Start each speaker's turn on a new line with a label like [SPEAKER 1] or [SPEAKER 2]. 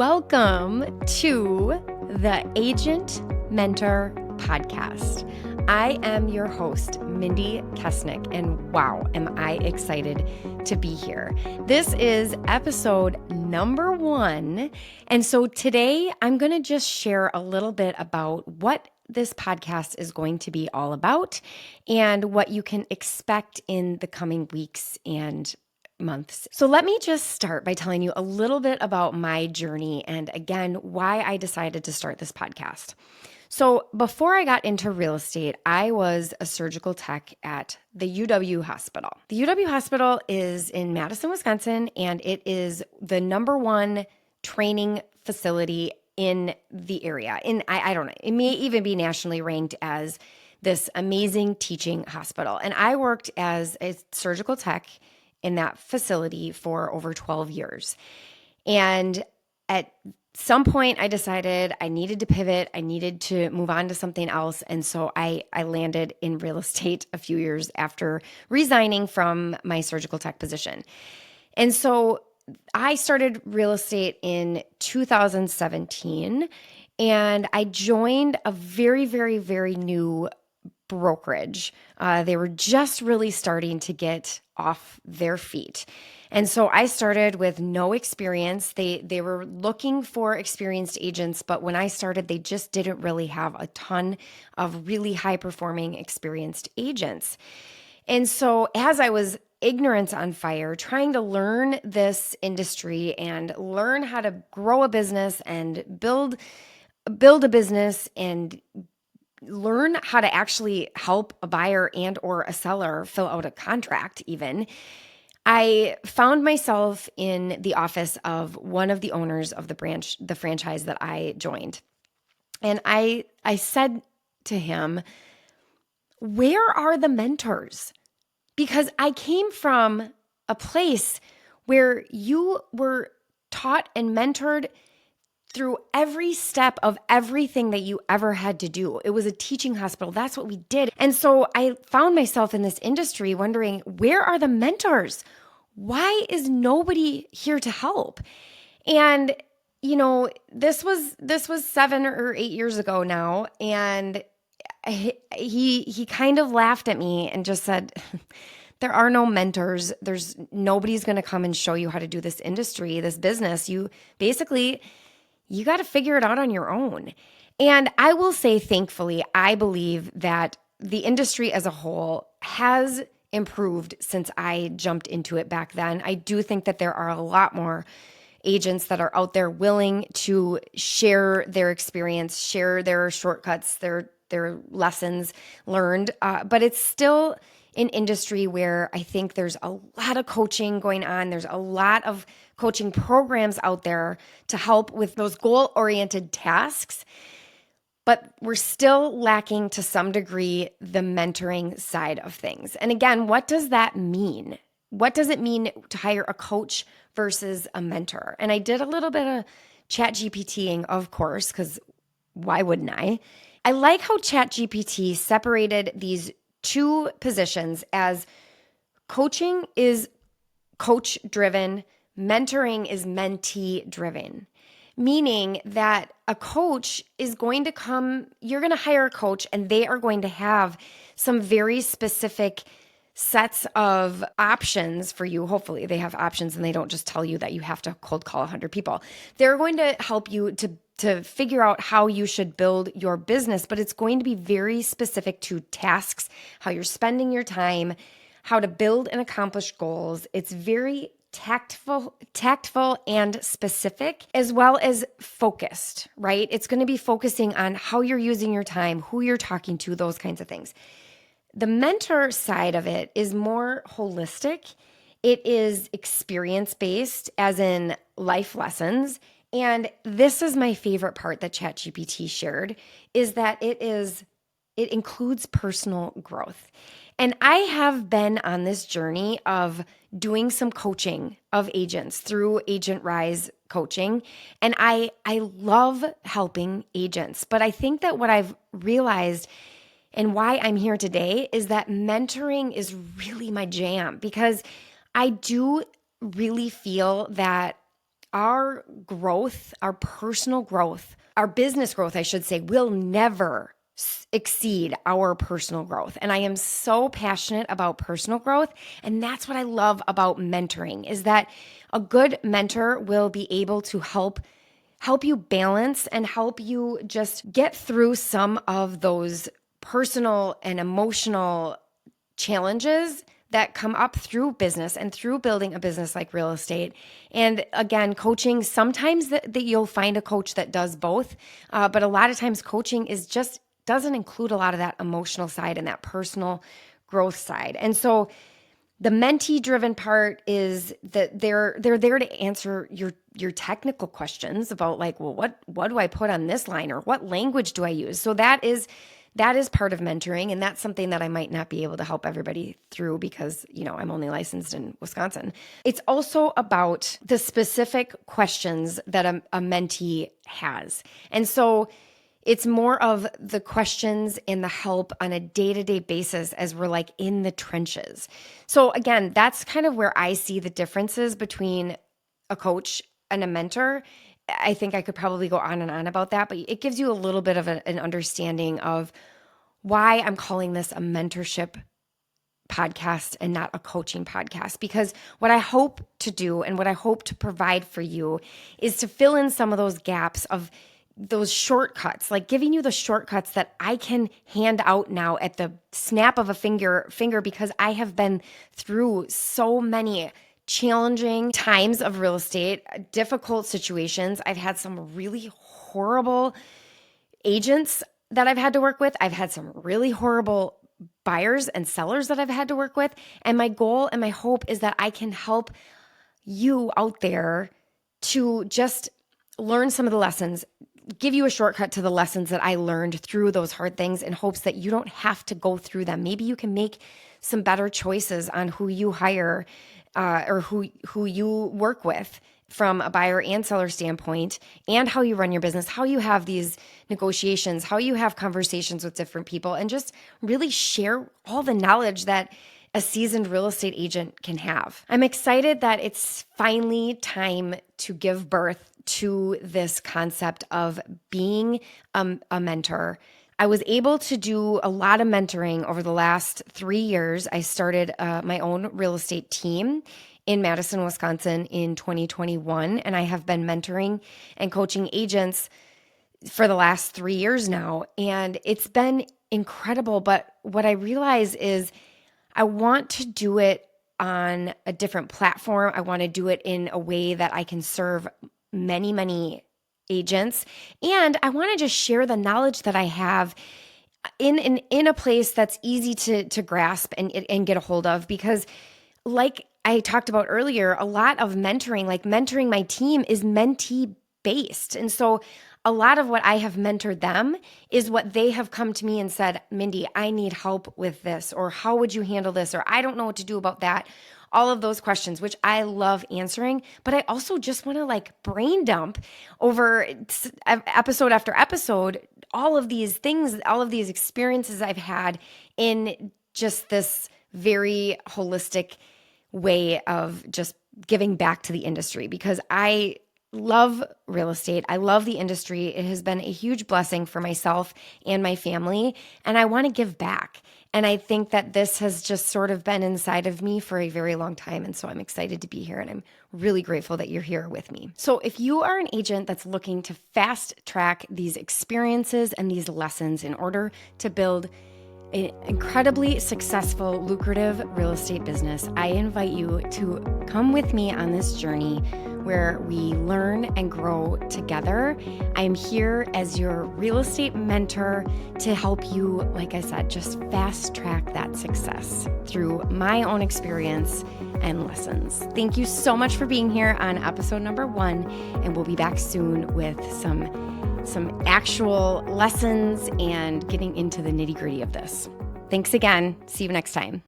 [SPEAKER 1] Welcome to the Agent Mentor Podcast. I am your host, Mindi Kessenich, and wow, am I excited to be here. This is episode number 1, and so today I'm going to just share a little bit about what this podcast is going to be all about and what you can expect in the coming weeks and months. So let me just start by telling you a little bit about my journey and again, why I decided to start this podcast. So before I got into real estate, I was a surgical tech at the UW Hospital. The UW Hospital is in Madison, Wisconsin, and it is the number 1 training facility in the area. I don't know, it may even be nationally ranked as this amazing teaching hospital. And I worked as a surgical tech in that facility for over 12 years. And at some point I decided I needed to pivot. I needed to move on to something else. And so I landed in real estate a few years after resigning from my surgical tech position. And so I started real estate in 2017 and I joined a very, very, very new brokerage. They were just really starting to get off their feet. And so I started with no experience. They were looking for experienced agents, but when I started, they just didn't really have a ton of really high-performing experienced agents. And so as I was ignorance on fire, trying to learn this industry and learn how to grow a business and build a business and learn how to actually help a buyer and or a seller fill out a contract even, I found myself in the office of one of the owners of the franchise that I joined. And I said to him, where are the mentors? Because I came from a place where you were taught and mentored through every step of everything that you ever had to do. It was a teaching hospital. That's what we did. And so I found myself in this industry wondering, where are the mentors? Why is nobody here to help? And this was 7 or 8 years ago now, and he kind of laughed at me and just said, there are no mentors. Nobody's going to come and show you how to do this industry, this business. You got to figure it out on your own. And I will say, thankfully, I believe that the industry as a whole has improved since I jumped into it back then. I do think that there are a lot more agents that are out there willing to share their experience, share their shortcuts, their lessons learned. But it's still an industry where I think there's a lot of coaching going on. There's a lot of coaching programs out there to help with those goal-oriented tasks, but we're still lacking to some degree the mentoring side of things. And again, what does that mean? What does it mean to hire a coach versus a mentor? And I did a little bit of ChatGPTing, of course, because why wouldn't I? I like how ChatGPT separated these 2 positions as coaching is coach-driven, mentoring is mentee-driven, meaning that a coach is going to come, you're going to hire a coach and they are going to have some very specific sets of options for you. Hopefully they have options and they don't just tell you that you have to cold call 100 people. They're going to help you to figure out how you should build your business, but it's going to be very specific to tasks, how you're spending your time, how to build and accomplish goals. It's very tactful and specific, as well as focused, right? It's going to be focusing on how you're using your time, who you're talking to, those kinds of things. The mentor side of it is more holistic. It is experience-based, as in life lessons. And this is my favorite part that ChatGPT shared, is that it includes personal growth. And I have been on this journey of doing some coaching of agents through Agent Rise coaching. And I love helping agents. But I think that what I've realized and why I'm here today is that mentoring is really my jam, because I do really feel that our growth, our personal growth, our business growth, I should say, will never exceed our personal growth. And I am so passionate about personal growth. And that's what I love about mentoring, is that a good mentor will be able to help you balance and help you just get through some of those personal and emotional challenges that come up through business and through building a business like real estate. And again, coaching, sometimes that you'll find a coach that does both, but a lot of times coaching doesn't include a lot of that emotional side and that personal growth side. And so the mentee-driven part is that they're there to answer your technical questions about like, well, what do I put on this line, or what language do I use? So that is part of mentoring, and that's something that I might not be able to help everybody through because, I'm only licensed in Wisconsin. It's also about the specific questions that a mentee has. And so it's more of the questions and the help on a day-to-day basis as we're like in the trenches. So again, that's kind of where I see the differences between a coach and a mentor. I think I could probably go on and on about that, but it gives you a little bit of an understanding of why I'm calling this a mentorship podcast and not a coaching podcast. Because what I hope to do and what I hope to provide for you is to fill in some of those gaps of those shortcuts, like giving you the shortcuts that I can hand out now at the snap of a finger, because I have been through so many challenging times of real estate, difficult situations. I've had some really horrible agents that I've had to work with. I've had some really horrible buyers and sellers that I've had to work with. And my goal and my hope is that I can help you out there to just learn some of the lessons, give you a shortcut to the lessons that I learned through those hard things, in hopes that you don't have to go through them. Maybe you can make some better choices on who you hire or who you work with from a buyer and seller standpoint, and how you run your business, how you have these negotiations, how you have conversations with different people, and just really share all the knowledge that a seasoned real estate agent can have. I'm excited that it's finally time to give birth to this concept of being a mentor. I was able to do a lot of mentoring over the last 3 years. I started my own real estate team in Madison, Wisconsin in 2021, and I have been mentoring and coaching agents for the last 3 years now, and it's been incredible. But what I realize is I want to do it on a different platform. I want to do it in a way that I can serve many, many agents, and I want to just share the knowledge that I have in a place that's easy to grasp and get a hold of, because like I talked about earlier, a lot of mentoring, like mentoring my team, is mentee based. And so a lot of what I have mentored them is what they have come to me and said, Mindi, I need help with this, or how would you handle this, or I don't know what to do about that. All of those questions, which I love answering, but I also just want to like brain dump over episode after episode, all of these things, all of these experiences I've had in just this very holistic way of just giving back to the industry, because I love real estate. I love the industry. It has been a huge blessing for myself and my family, and I want to give back. And I think that this has just sort of been inside of me for a very long time. And so I'm excited to be here, and I'm really grateful that you're here with me. So if you are an agent that's looking to fast track these experiences and these lessons in order to build an incredibly successful, lucrative real estate business, I invite you to come with me on this journey where we learn and grow together. I'm here as your real estate mentor to help you, like I said, just fast track that success through my own experience and lessons. Thank you so much for being here on episode number 1, and we'll be back soon with some actual lessons and getting into the nitty-gritty of this. Thanks again. See you next time.